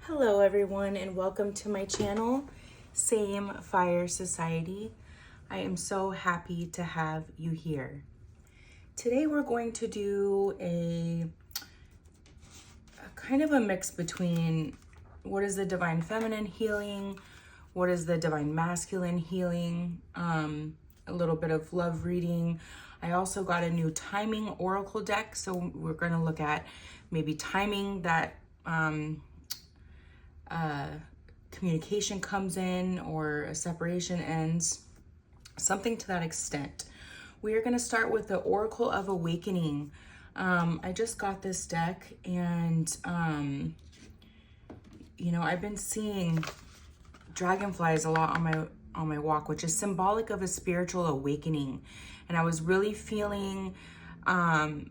Hello everyone and welcome to my channel, Same Fire Society. I am so happy to have you here. Today we're going to do a kind of a mix between what is the Divine Feminine healing, what is the Divine Masculine healing, a little bit of love reading. I also got a new timing oracle deck, so we're going to look at maybe timing that communication comes in or a separation ends, something to that extent. We are going to start with the Oracle of Awakening. I just got this deck and, I've been seeing dragonflies a lot on my walk, which is symbolic of a spiritual awakening. And I was really feeling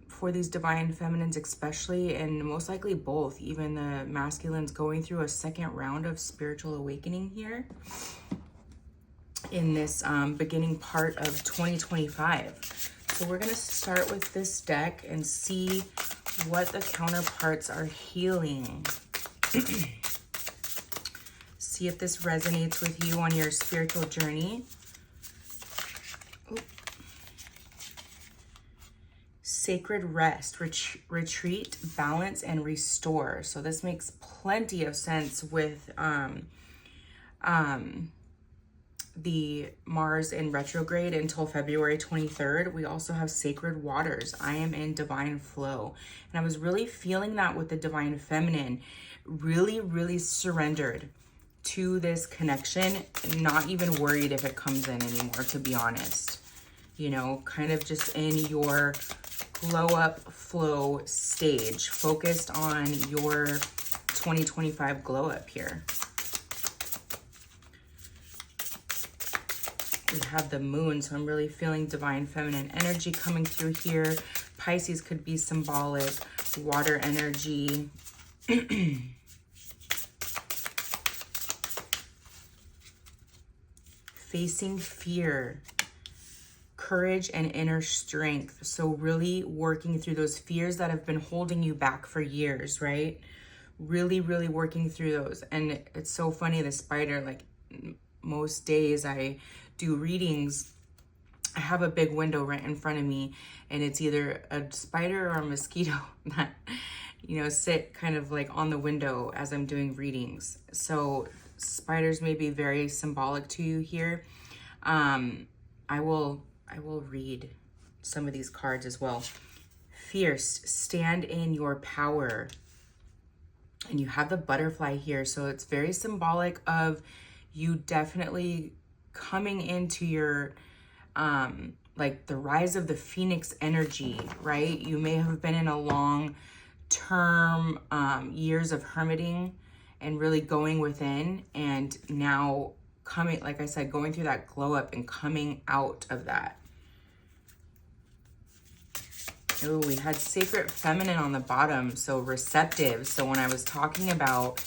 for these divine feminines especially, and most likely both, even the masculines, going through a second round of spiritual awakening here in this beginning part of 2025. So we're going to start with this deck and see what the counterparts are healing. See if this resonates with you on your spiritual journey. Sacred rest, retreat, balance, and restore. So this makes plenty of sense with the Mars in retrograde until February 23rd. We also have sacred waters. I am in divine flow. And I was really feeling that with the divine feminine. Really, really surrendered to this connection. Not even worried if it comes in anymore, to be honest. You know, kind of just in your glow up flow stage, focused on your 2025 glow up here. We have the moon, so I'm really feeling divine feminine energy coming through here. Pisces could be symbolic, water energy. Facing fear, courage, and inner strength. So really working through those fears that have been holding you back for years, right? Really, really working through those. And it's so funny, the spider, like most days I do readings, I have a big window right in front of me, and it's either a spider or a mosquito that, sit kind of like on the window as I'm doing readings. So spiders may be very symbolic to you here. I will read some of these cards as well. Fierce, stand in your power. And you have the butterfly here. So it's very symbolic of you definitely coming into your, like the rise of the Phoenix energy, right? You may have been in a long term, years of hermiting and really going within, and now coming, like I said, going through that glow up and coming out of that. Oh, we had sacred feminine on the bottom, so receptive. So when I was talking about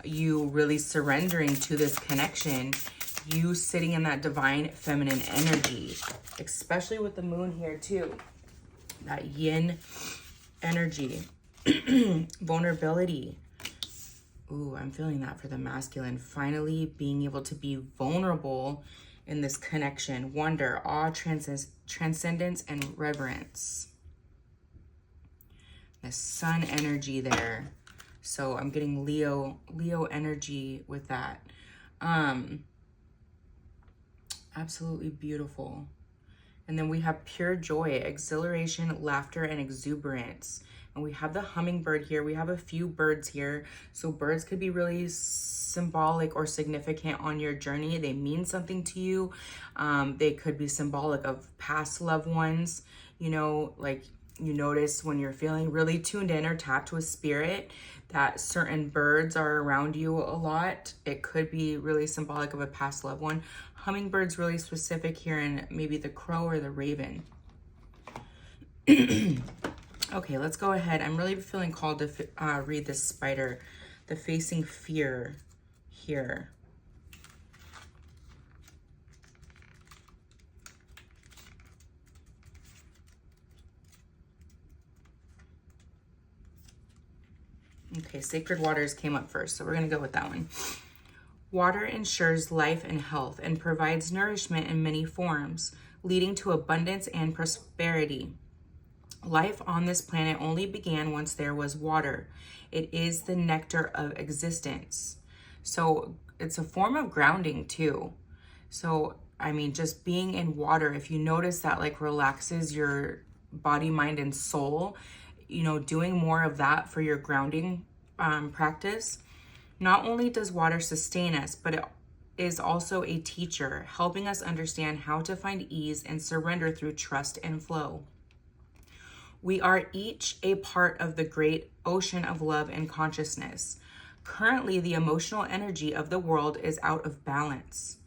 you really surrendering to this connection, you sitting in that divine feminine energy, especially with the moon here too, that yin energy. Vulnerability. Ooh, I'm feeling that for the masculine. Finally being able to be vulnerable in this connection. Wonder, awe, transcendence, and reverence. The sun energy there. So I'm getting Leo energy with that. Absolutely beautiful. And then we have pure joy, exhilaration, laughter, and exuberance. And we have the hummingbird here. We have a few birds here. So birds could be really symbolic or significant on your journey. They mean something to you. They could be symbolic of past loved ones. Like you notice when you're feeling really tuned in or tapped with spirit that certain birds are around you a lot. It could be really symbolic of a past loved one. Hummingbird's really specific here, and maybe the crow or the raven. Okay, let's go ahead. I'm really feeling called to read this spider, the facing fear here. Okay, sacred waters came up first, so we're going to go with that one. Water ensures life and health and provides nourishment in many forms, leading to abundance and prosperity. Life on this planet only began once there was water. It is the nectar of existence. So it's a form of grounding too. So, I mean, just being in water, if you notice that like relaxes your body, mind, and soul, you know, doing more of that for your grounding practice. Not only does water sustain us, but it is also a teacher, helping us understand how to find ease and surrender through trust and flow. We are each a part of the great ocean of love and consciousness. Currently, the emotional energy of the world is out of balance.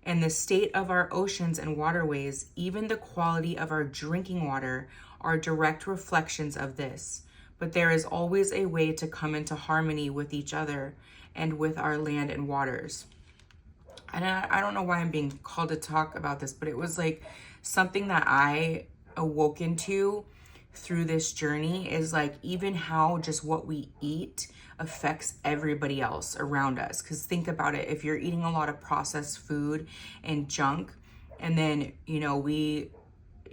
And the state of our oceans and waterways, even the quality of our drinking water, are direct reflections of this. But there is always a way to come into harmony with each other and with our land and waters. And I don't know why I'm being called to talk about this, but it was like something that I awoke into through this journey, is like even how just what we eat affects everybody else around us. Because think about it, if you're eating a lot of processed food and junk, and then, you know, we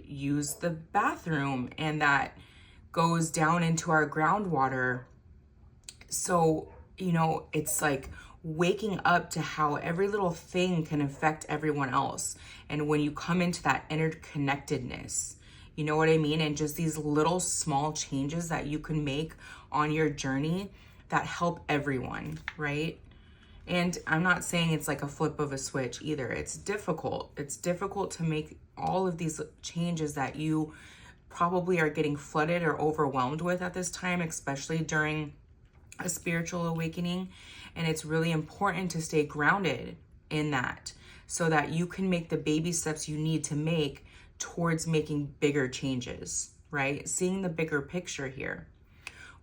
use the bathroom and that goes down into our groundwater. So, you know, it's like waking up to how every little thing can affect everyone else. And when you come into that interconnectedness, you know what I mean? And just these little small changes that you can make on your journey that help everyone, right? And I'm not saying it's like a flip of a switch either. It's difficult. It's difficult to make all of these changes that you probably are getting flooded or overwhelmed with at this time, especially during a spiritual awakening. And it's really important to stay grounded in that so that you can make the baby steps you need to make towards making bigger changes, right? Seeing the bigger picture here.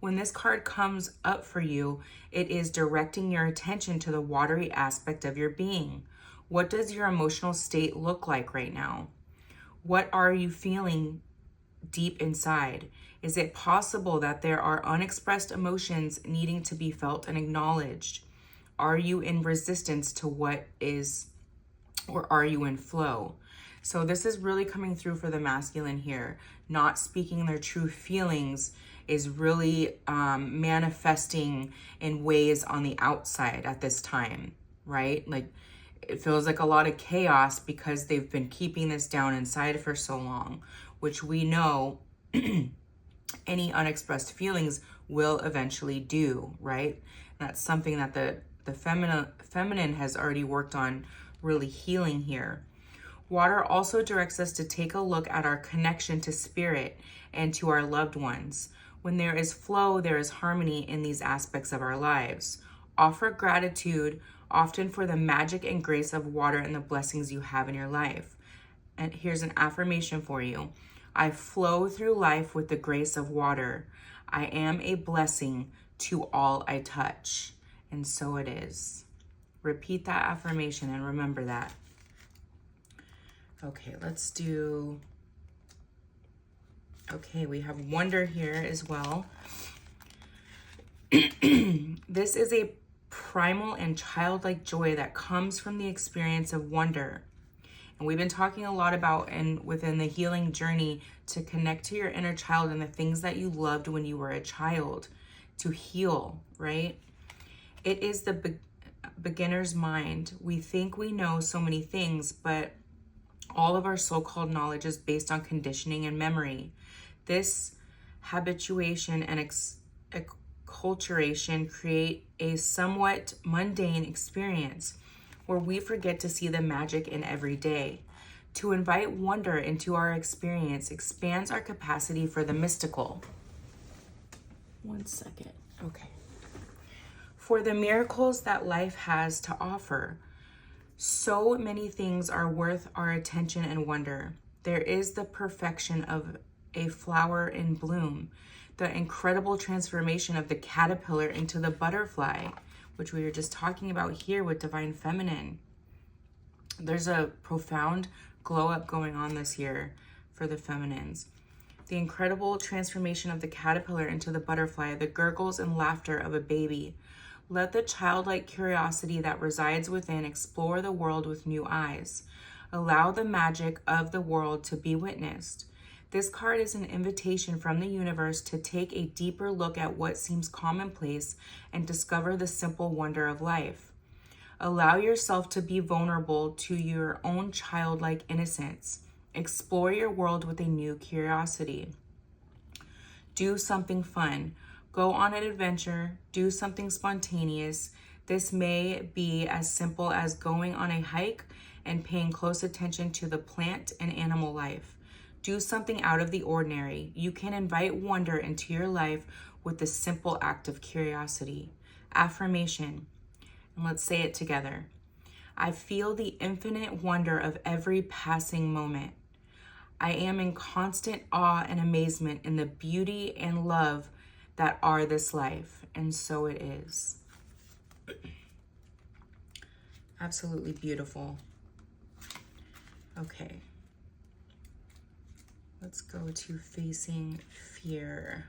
When this card comes up for you, it is directing your attention to the watery aspect of your being. What does your emotional state look like right now? What are you feeling deep inside? Is it possible that there are unexpressed emotions needing to be felt and acknowledged? Are you in resistance to what is, or are you in flow? So this is really coming through for the masculine here. Not speaking their true feelings is really manifesting in ways on the outside at this time, right? Like it feels like a lot of chaos because they've been keeping this down inside for so long, which we know any unexpressed feelings will eventually do, right? And that's something that the feminine has already worked on really healing here. Water also directs us to take a look at our connection to spirit and to our loved ones. When there is flow, there is harmony in these aspects of our lives. Offer gratitude often for the magic and grace of water and the blessings you have in your life. And here's an affirmation for you. I flow through life with the grace of water. I am a blessing to all I touch. And so it is. Repeat that affirmation and remember that. Okay, let's do... Okay, we have wonder here as well. This is a primal and childlike joy that comes from the experience of wonder. And we've been talking a lot about and within the healing journey to connect to your inner child and the things that you loved when you were a child, to heal, right? It is the beginner's mind. We think we know so many things, but all of our so-called knowledge is based on conditioning and memory. This habituation and acculturation create a somewhat mundane experience where we forget to see the magic in every day. To invite wonder into our experience expands our capacity for the mystical. One second. Okay. For the miracles that life has to offer, so many things are worth our attention and wonder. There is the perfection of a flower in bloom, the incredible transformation of the caterpillar into the butterfly, which we were just talking about here with Divine Feminine. There's a profound glow up going on this year for the feminines. the incredible transformation of the caterpillar into the butterfly, the gurgles and laughter of a baby. Let the childlike curiosity that resides within explore the world with new eyes. Allow the magic of the world to be witnessed. This card is an invitation from the universe to take a deeper look at what seems commonplace and discover the simple wonder of life. Allow yourself to be vulnerable to your own childlike innocence. Explore your world with a new curiosity. Do something fun. Go on an adventure. Do something spontaneous. This may be as simple as going on a hike and paying close attention to the plant and animal life. Do something out of the ordinary. You can invite wonder into your life with the simple act of curiosity. Affirmation. And let's say it together. I feel the infinite wonder of every passing moment. I am in constant awe and amazement in the beauty and love that are this life. And so it is. Absolutely beautiful. Okay. Let's go to facing fear.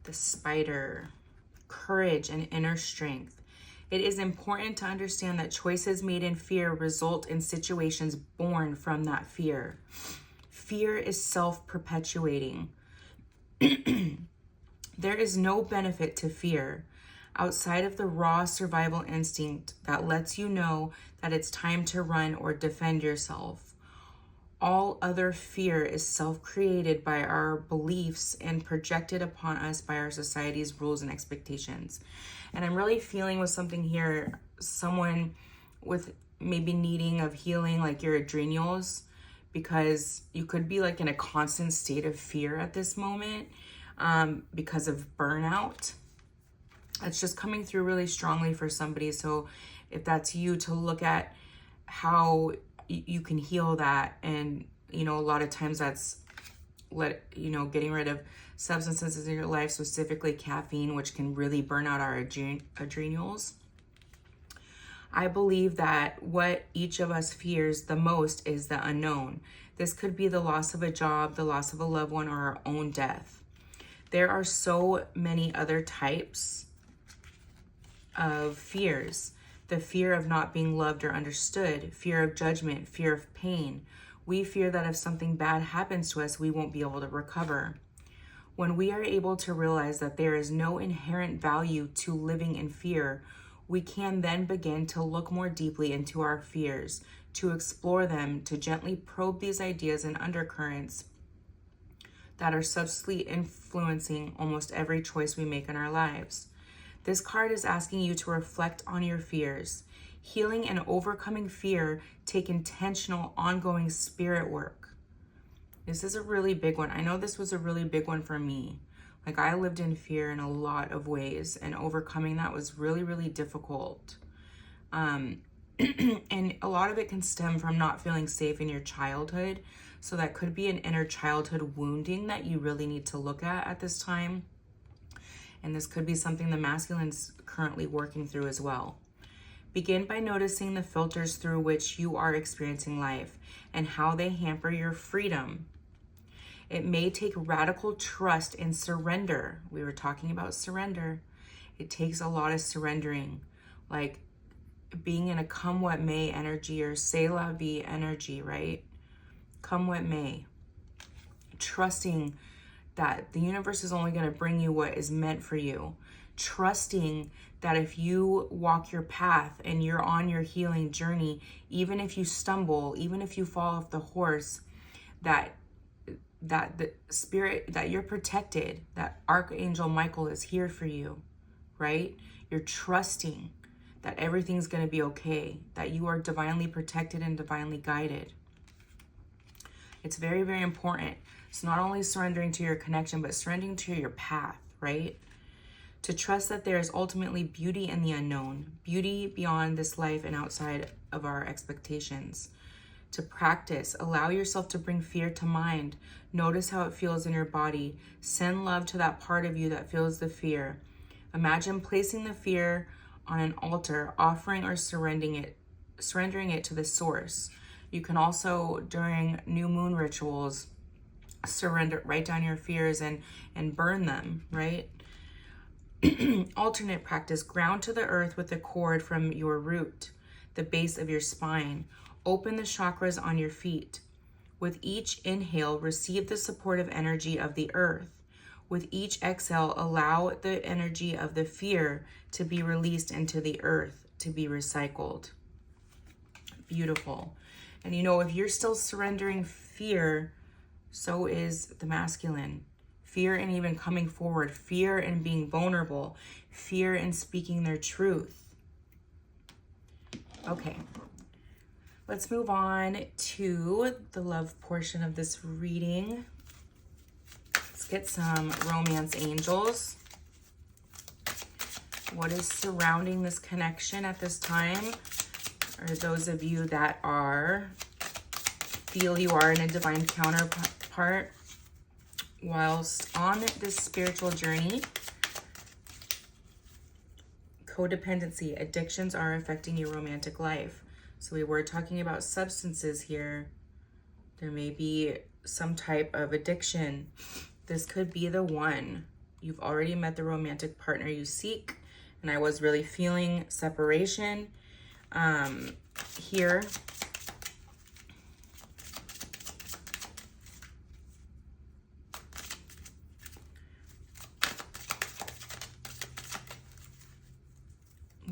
The spider, courage and inner strength. It is important to understand that choices made in fear result in situations born from that fear. Fear is self-perpetuating. There is no benefit to fear outside of the raw survival instinct that lets you know that it's time to run or defend yourself. All other fear is self-created by our beliefs and projected upon us by our society's rules and expectations. And I'm really feeling with something here, someone with maybe needing of healing like your adrenals, because you could be like in a constant state of fear at this moment because of burnout. It's just coming through really strongly for somebody. So if that's you, to look at how you can heal that. And, you know, a lot of times that's getting rid of substances in your life, specifically caffeine, which can really burn out our adrenals. I believe that what each of us fears the most is the unknown. This could be the loss of a job, the loss of a loved one, or our own death. There are so many other types of fears. The fear of not being loved or understood, fear of judgment, fear of pain. We fear that if something bad happens to us, we won't be able to recover. When we are able to realize that there is no inherent value to living in fear, we can then begin to look more deeply into our fears, to explore them, to gently probe these ideas and undercurrents that are subtly influencing almost every choice we make in our lives. This card is asking you to reflect on your fears. Healing and overcoming fear take intentional, ongoing spirit work. This is a really big one. I know this was a really big one for me. Like, I lived in fear in a lot of ways, and overcoming that was really, really difficult. And a lot of it can stem from not feeling safe in your childhood. So that could be an inner childhood wounding that you really need to look at this time. And this could be something the masculine's currently working through as well. Begin by noticing the filters through which you are experiencing life and how they hamper your freedom. It may take radical trust and surrender. We were talking about surrender. It takes a lot of surrendering, like being in a come what may energy or c'est la vie energy, right? Come what may. Trusting that the universe is only going to bring you what is meant for you. Trusting that if you walk your path and you're on your healing journey, even if you stumble, even if you fall off the horse, that the spirit, that you're protected, that Archangel Michael is here for you, right? You're trusting that everything's going to be okay, that you are divinely protected and divinely guided. It's very, very important. It's not only surrendering to your connection, but surrendering to your path, right? To trust that there is ultimately beauty in the unknown, beauty beyond this life and outside of our expectations. To practice, allow yourself to bring fear to mind. Notice how it feels in your body. Send love to that part of you that feels the fear. Imagine placing the fear on an altar, offering or surrendering it to the source. You can also, during new moon rituals, surrender, write down your fears and burn them, right? Alternate practice, ground to the earth with a cord from your root, the base of your spine. Open the chakras on your feet. With each inhale, receive the supportive energy of the earth. With each exhale, allow the energy of the fear to be released into the earth, to be recycled. Beautiful. And you know, if you're still surrendering fear, so is the masculine. Fear in even coming forward, fear in being vulnerable, fear in speaking their truth. Okay, let's move on to the love portion of this reading. Let's get some romance angels. What is surrounding this connection at this time? Or those of you that feel you are in a divine counterpart whilst on this spiritual journey. Codependency, addictions are affecting your romantic life. So we were talking about substances here. There may be some type of addiction. This could be the one. You've already met the romantic partner you seek, and I was really feeling separation here.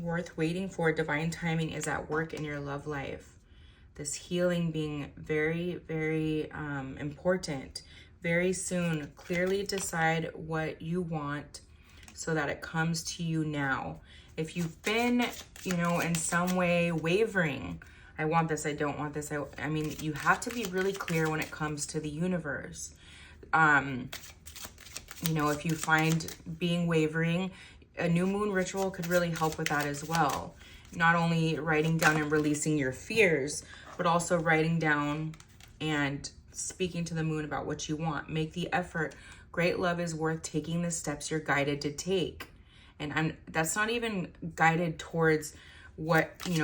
Worth waiting for, divine timing is at work in your love life. This healing being very, very important. Very soon, clearly decide what you want so that it comes to you now. If you've been, in some way wavering, I want this, I don't want this. I mean, you have to be really clear when it comes to the universe. If you find being wavering, a new moon ritual could really help with that as well. Not only writing down and releasing your fears, but also writing down and speaking to the moon about what you want. Make the effort. Great love is worth taking the steps you're guided to take. And that's not even guided towards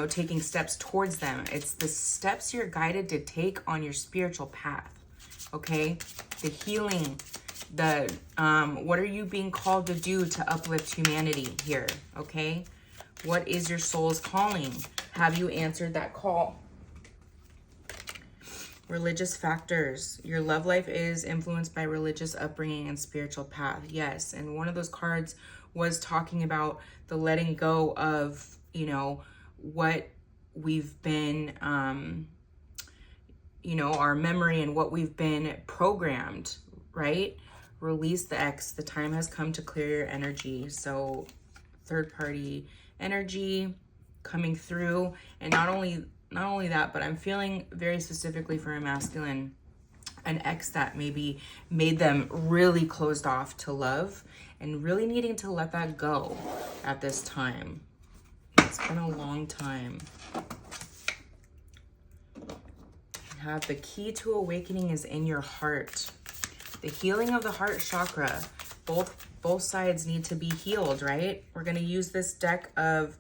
taking steps towards them. It's the steps you're guided to take on your spiritual path. Okay? The healing, what are you being called to do to uplift humanity here? Okay? What is your soul's calling? Have you answered that call? Religious factors. Your love life is influenced by religious upbringing and spiritual path. Yes. And one of those cards was talking about the letting go of, what we've been, our memory and what we've been programmed, right? Release the X. The time has come to clear your energy. So third party energy coming through. And not only that, but I'm feeling very specifically for a masculine, an ex that maybe made them really closed off to love and really needing to let that go at this time. It's been a long time. Have the key to awakening is in your heart. The healing of the heart chakra. Both sides need to be healed, right? We're going to use this deck of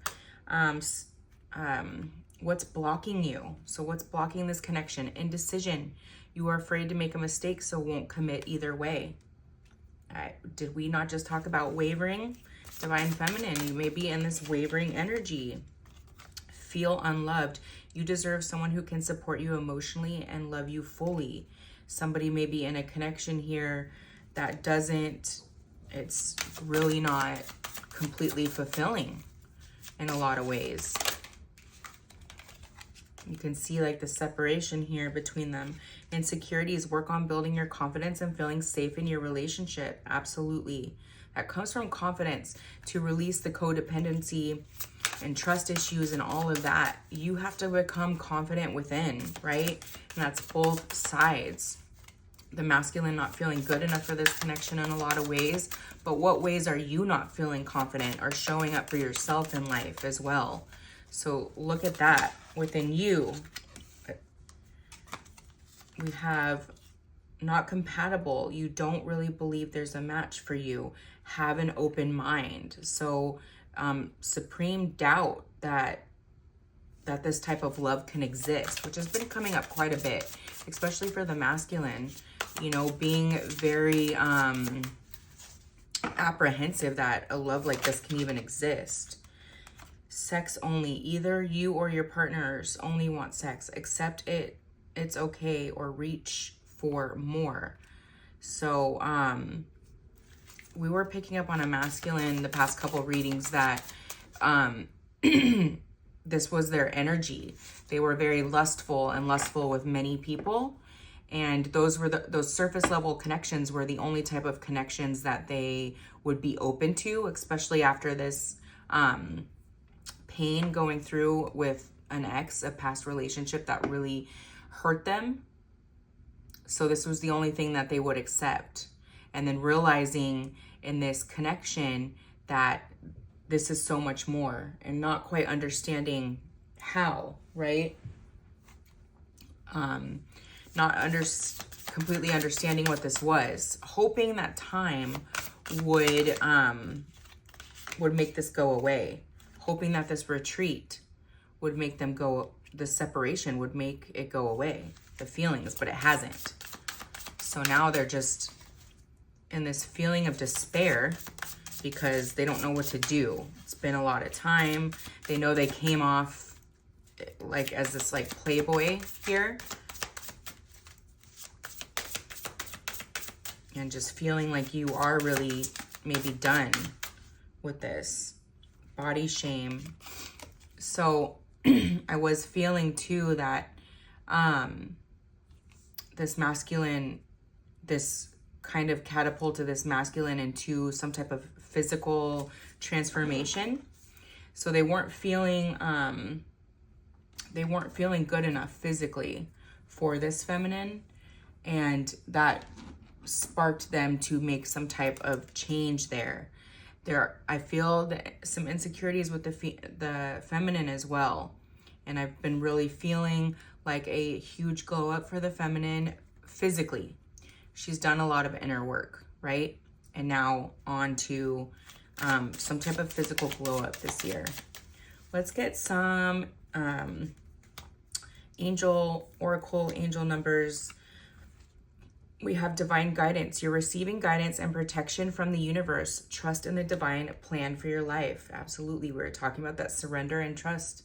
what's blocking you. So what's blocking this connection? Indecision. You are afraid to make a mistake, so won't commit either way. Did we not just talk about wavering? Divine feminine, you may be in this wavering energy. Feel unloved. You deserve someone who can support you emotionally and love you fully. Somebody may be in a connection here that it's really not completely fulfilling in a lot of ways. You can see like the separation here between them. Insecurities, work on building your confidence and feeling safe in your relationship. Absolutely. That comes from confidence. To release the codependency and trust issues and all of that, you have to become confident within, right? And that's both sides. The masculine not feeling good enough for this connection in a lot of ways, but what ways are you not feeling confident or showing up for yourself in life as well? So look at that within you. We have not compatible. You don't really believe there's a match for you. Have an open mind. So supreme doubt that that this type of love can exist, which has been coming up quite a bit, especially for the masculine, you know, being very apprehensive that a love like this can even exist. Sex only. Either you or your partners only want sex. Accept it. It's okay, or reach for more. So, we were picking up on a masculine the past couple readings that this was their energy. They were very lustful with many people. And those were those surface level connections were the only type of connections that they would be open to, especially after this pain going through with an ex, a past relationship that really hurt them. So this was the only thing that they would accept. And then realizing in this connection that this is so much more, and not quite understanding how, right? Completely understanding what this was, hoping that time would make this go away, hoping that this retreat would make them go, the separation would make it go away, the feelings, but it hasn't. So now they're just in this feeling of despair because they don't know what to do. It's been a lot of time. They know they came off like as this like playboy here, and just feeling like you are really maybe done with this body shame. So I was feeling too that this masculine, this kind of catapulted this masculine into some type of physical transformation. So they weren't feeling good enough physically for this feminine, and that sparked them to make some type of change there. I feel that some insecurities with the feminine as well. And I've been really feeling like a huge glow up for the feminine physically. She's done a lot of inner work, right? And now on to some type of physical glow up this year. Let's get some oracle angel numbers. We have divine guidance. You're receiving guidance and protection from the universe. Trust in the divine plan for your life. Absolutely. We're talking about that surrender and trust.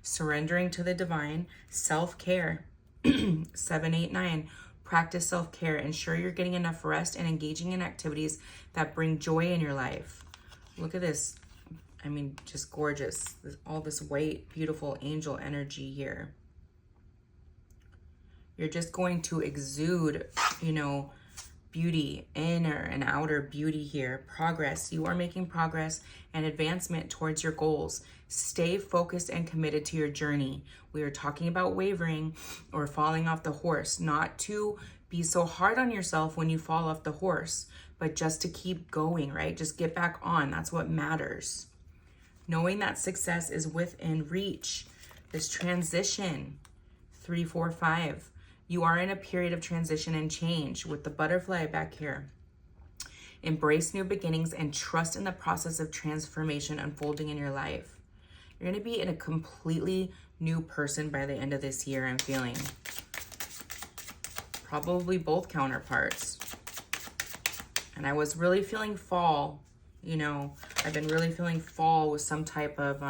Surrendering to the divine. Self-care. 789. Practice self-care. Ensure you're getting enough rest and engaging in activities that bring joy in your life. Look at this. I mean, just gorgeous. All this white, beautiful angel energy here. You're just going to exude, you know, beauty, inner and outer beauty here. Progress. You are making progress and advancement towards your goals. Stay focused and committed to your journey. We are talking about wavering or falling off the horse. Not to be so hard on yourself when you fall off the horse, but just to keep going, right? Just get back on. That's what matters. Knowing that success is within reach. This transition. 3, 4, 5. You are in a period of transition and change with the butterfly back here. Embrace new beginnings and trust in the process of transformation unfolding in your life. You're going to be in a completely new person by the end of this year, I'm feeling. Probably both counterparts. And I was really feeling fall, you know. I've been really feeling fall with some type of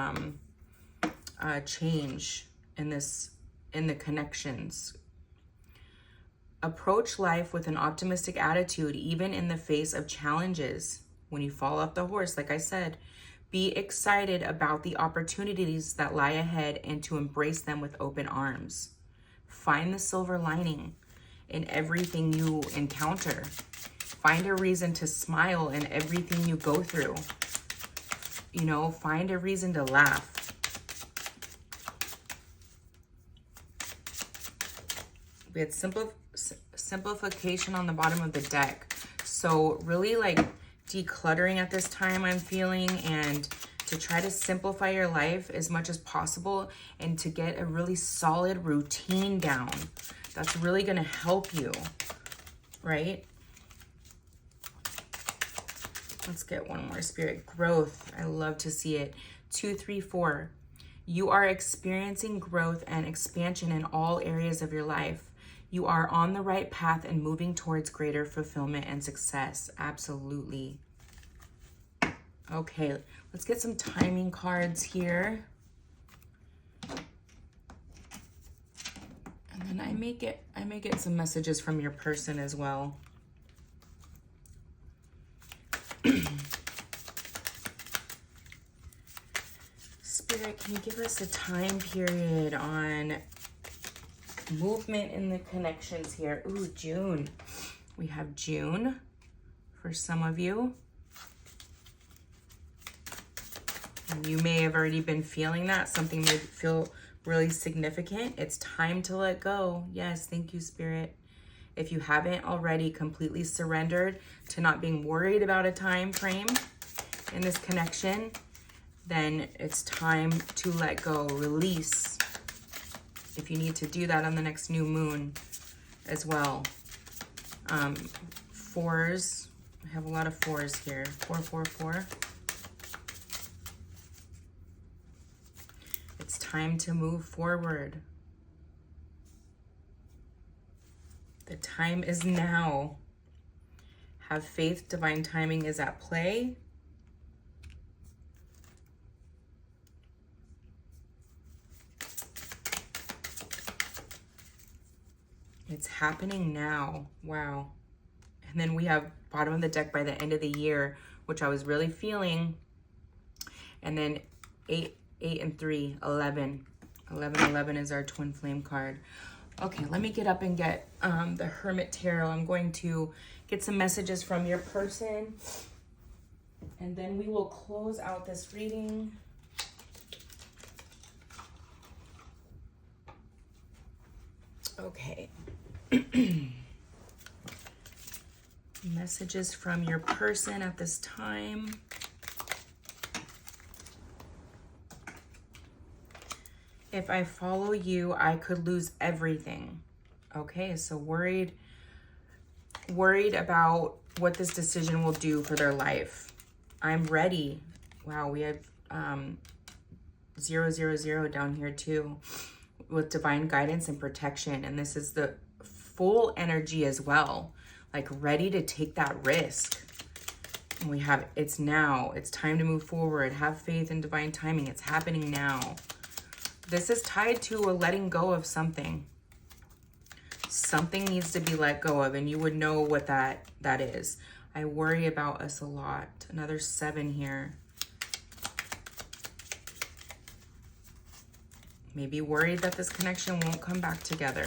change in the connections. Approach life with an optimistic attitude, even in the face of challenges. When you fall off the horse, like I said, be excited about the opportunities that lie ahead and to embrace them with open arms. Find the silver lining in everything you encounter. Find a reason to smile in everything you go through. You know, find a reason to laugh. We had simplification on the bottom of the deck. So really like decluttering at this time, I'm feeling, and to try to simplify your life as much as possible and to get a really solid routine down. That's really going to help you, right? Let's get one more, Spirit. Growth. I love to see it. 2, 3, 4. You are experiencing growth and expansion in all areas of your life. You are on the right path and moving towards greater fulfillment and success. Absolutely. Okay, let's get some timing cards here. And then I may get some messages from your person as well. Spirit, can you give us a time period on movement in the connections here? Ooh, June. We have June for some of you. And you may have already been feeling that. Something may feel really significant. It's time to let go. Yes, thank you, Spirit. If you haven't already completely surrendered to not being worried about a time frame in this connection, then it's time to let go, release. If you need to do that on the next new moon as well. Fours, I have a lot of fours here. 4, 4, 4. It's time to move forward. The time is now. Have faith, divine timing is at play. It's happening now. Wow. And then we have bottom of the deck by the end of the year, which I was really feeling. And then 8, 8 and 3, 11. 11, 11 is our twin flame card. Okay, let me get up and get the Hermit Tarot. I'm going to get some messages from your person. And then we will close out this reading. Okay. Messages from your person at this time. If I follow you, I could lose everything. Okay, so worried about what this decision will do for their life. I'm ready. Wow, we have 000 down here too, with divine guidance and protection. And this is the full energy as well, like ready to take that risk. And we have, it's now, it's time to move forward. Have faith in divine timing. It's happening now. This is tied to a letting go of something. Something needs to be let go of, and you would know what that is. I worry about us a lot. Another 7 here. Maybe worried that this connection won't come back together.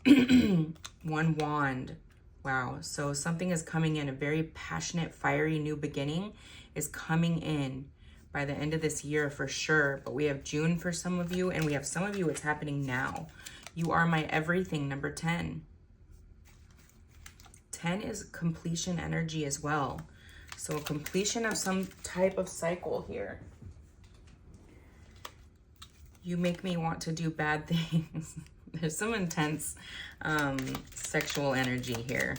1 wand. Wow. So something is coming in. A very passionate, fiery new beginning is coming in by the end of this year for sure. But we have June for some of you, and we have some of you, it's happening now. You are my everything, number 10. 10 is completion energy as well. So a completion of some type of cycle here. You make me want to do bad things. There's some intense sexual energy here,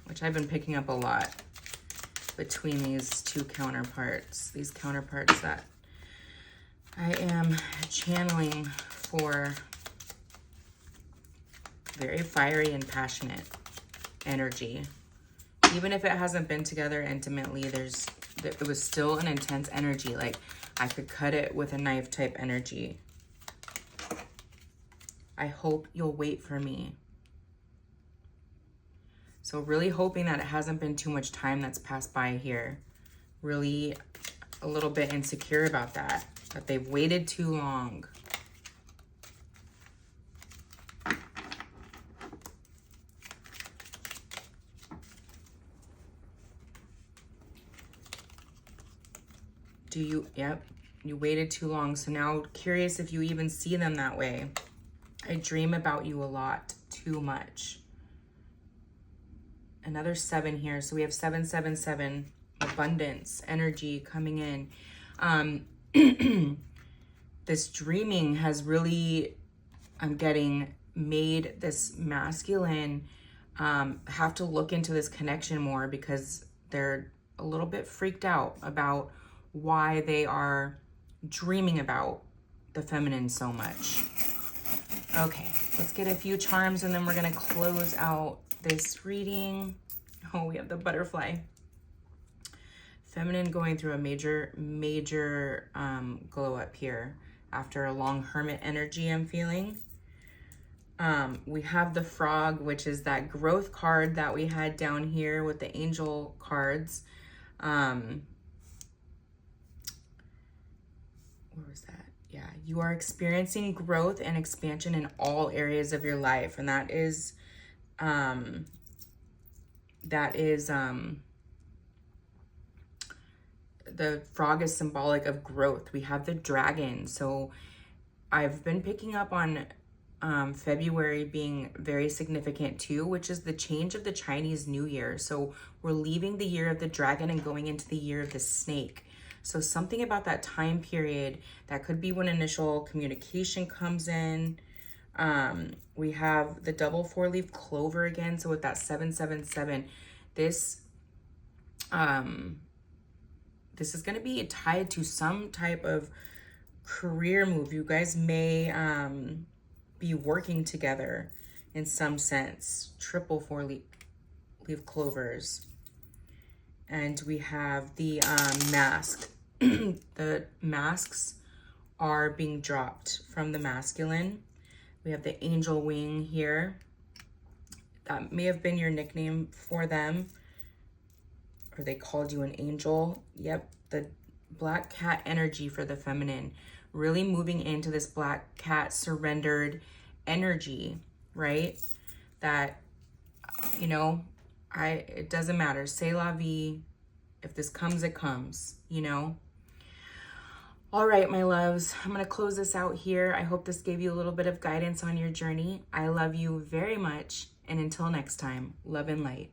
which I've been picking up a lot between these two counterparts. These counterparts that I am channeling for very fiery and passionate energy. Even if it hasn't been together intimately, it was still an intense energy. Like I could cut it with a knife type energy. I hope you'll wait for me. So really hoping that it hasn't been too much time that's passed by here. Really a little bit insecure about that they've waited too long. Yep, you waited too long. So now curious if you even see them that way. I dream about you a lot, too much. Another 7 here. So we have 7, 7, 7, abundance, energy coming in. This dreaming has really, I'm getting, made this masculine have to look into this connection more, because they're a little bit freaked out about why they are dreaming about the feminine so much. Okay, let's get a few charms and then we're gonna close out this reading. Oh, we have the butterfly. Feminine going through a major glow up here after a long hermit energy I'm feeling. We have the frog, which is that growth card that we had down here with the angel cards. Where was that? Yeah, you are experiencing growth and expansion in all areas of your life. And that is the frog is symbolic of growth. We have the dragon. So I've been picking up on February being very significant too, which is the change of the Chinese New Year. So we're leaving the year of the dragon and going into the year of the snake. So something about that time period, that could be when initial communication comes in. We have the double 4-leaf clover again. So with that 777, this is going to be tied to some type of career move. You guys may be working together in some sense. Triple 4-leaf clovers. And we have the mask. The masks are being dropped from the masculine. We have the angel wing here. That may have been your nickname for them, or they called you an angel. Yep, the black cat energy for the feminine. Really moving into this black cat surrendered energy, right? That, you know, it doesn't matter. C'est la vie. If this comes, it comes, you know? All right, my loves, I'm going to close this out here. I hope this gave you a little bit of guidance on your journey. I love you very much. And until next time, love and light.